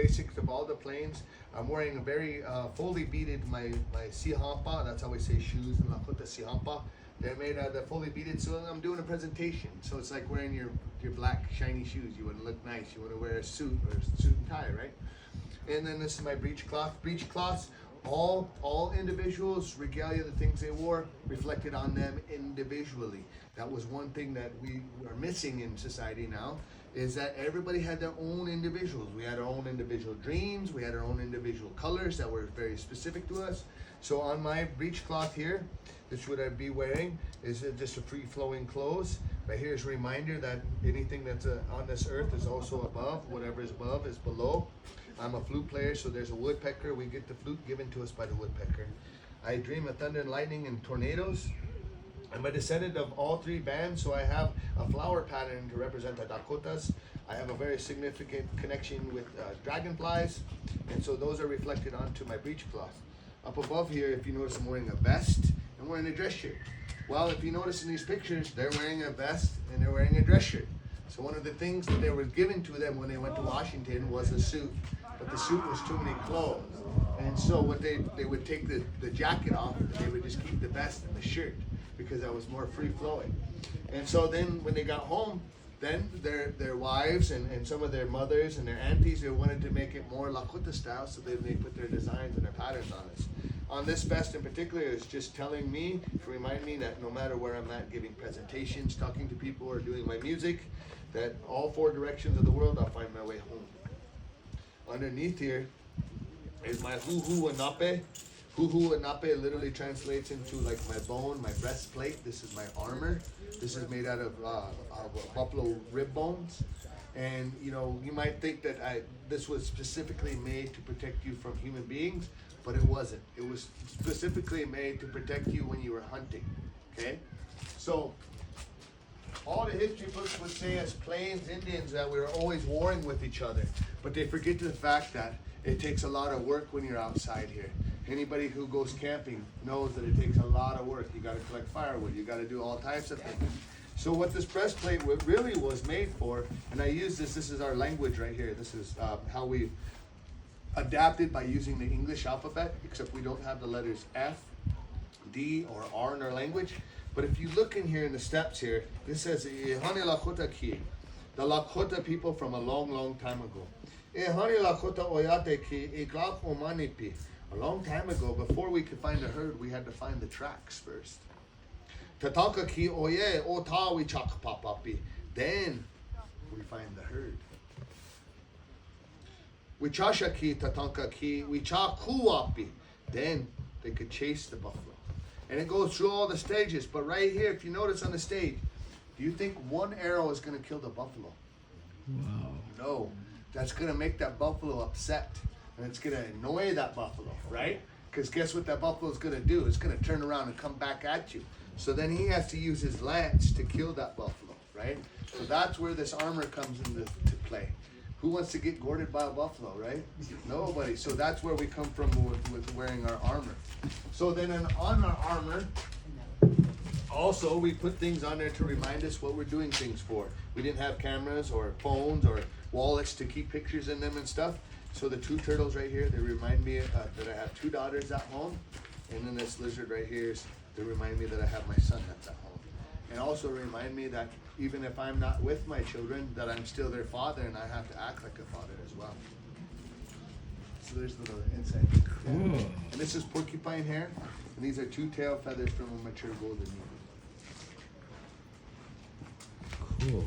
basics of all the planes. I'm wearing a very fully beaded my sihampa. That's how we say shoes in Lakota, sihampa. They're made out of fully beaded. So I'm doing a presentation. So it's like wearing your black shiny shoes. You want to look nice. You want to wear a suit or a suit and tie, right? And then this is my breech cloth. Breech cloths. All individuals, regalia, the things they wore, reflected on them individually. That was one thing that we are missing in society now, is that everybody had their own individuals. We had our own individual dreams, we had our own individual colors that were very specific to us. So on my breech cloth here, this what I'd be wearing is just a free-flowing clothes. Right here is a reminder that anything that's on this earth is also above. Whatever is above is below. I'm a flute player, so there's a woodpecker. We get the flute given to us by the woodpecker. I dream of thunder and lightning and tornadoes. I'm a descendant of all three bands, so I have a flower pattern to represent the Dakotas. I have a very significant connection with dragonflies, and so those are reflected onto my breech cloth. Up above here, if you notice, I'm wearing a vest and wearing a dress shirt. Well, if you notice in these pictures, they're wearing a vest and they're wearing a dress shirt. So one of the things that they were given to them when they went to Washington was a suit, but the suit was too many clothes. And so what they would take the jacket off, and they would just keep the vest and the shirt because that was more free flowing. And so then when they got home, then their wives and some of their mothers and their aunties, they wanted to make it more Lakota style, so they put their designs and their patterns on us. On this vest in particular, it's just telling me, to remind me that no matter where I'm at, giving presentations, talking to people, or doing my music, that all four directions of the world, I'll find my way home. Underneath here is my huhu anape. Huhu anape literally translates into like my bone, my breastplate. This is my armor. This is made out of buffalo rib bones. And you know, you might think that this was specifically made to protect you from human beings, but it wasn't. It was specifically made to protect you when you were hunting. Okay? So all the history books would say as Plains Indians that we were always warring with each other, but they forget the fact that it takes a lot of work when you're outside here. Anybody who goes camping knows that it takes a lot of work. You got to collect firewood. You got to do all types of things. So what this breastplate really was made for, and I use this is our language right here. This is how we adapted by using the English alphabet, except we don't have the letters F, D, or R in our language. But if you look in here in the steps here, this says Ehane Lakota ki, the Lakota people from a long, long time ago. Ehane Lakota oyate ki iglap omanipi. A long time ago, before we could find the herd, we had to find the tracks first. Tatanka ki oye otawi chak papapi. Then we find the herd. Wichasha ki tatanka ki wichakuapi. Then they could chase the buffalo. And it goes through all the stages. But right here, if you notice on the stage, do you think one arrow is going to kill the buffalo? Wow. No. That's going to make that buffalo upset. And it's going to annoy that buffalo, right? Because guess what that buffalo is going to do? It's going to turn around and come back at you. So then he has to use his lance to kill that buffalo, right? So that's where this armor comes into play. Who wants to get gored by a buffalo, right? Nobody. So that's where we come from with wearing our armor. So then on our armor, also we put things on there to remind us what we're doing things for. We didn't have cameras or phones or wallets to keep pictures in them and stuff. So the two turtles right here, they remind me that I have two daughters at home. And then this lizard right here is to remind me that I have my son that's at home. And also remind me that even if I'm not with my children, that I'm still their father and I have to act like a father as well. So there's a little insight. Cool. Yeah. And this is porcupine hair. And these are two tail feathers from a mature golden eagle. Cool.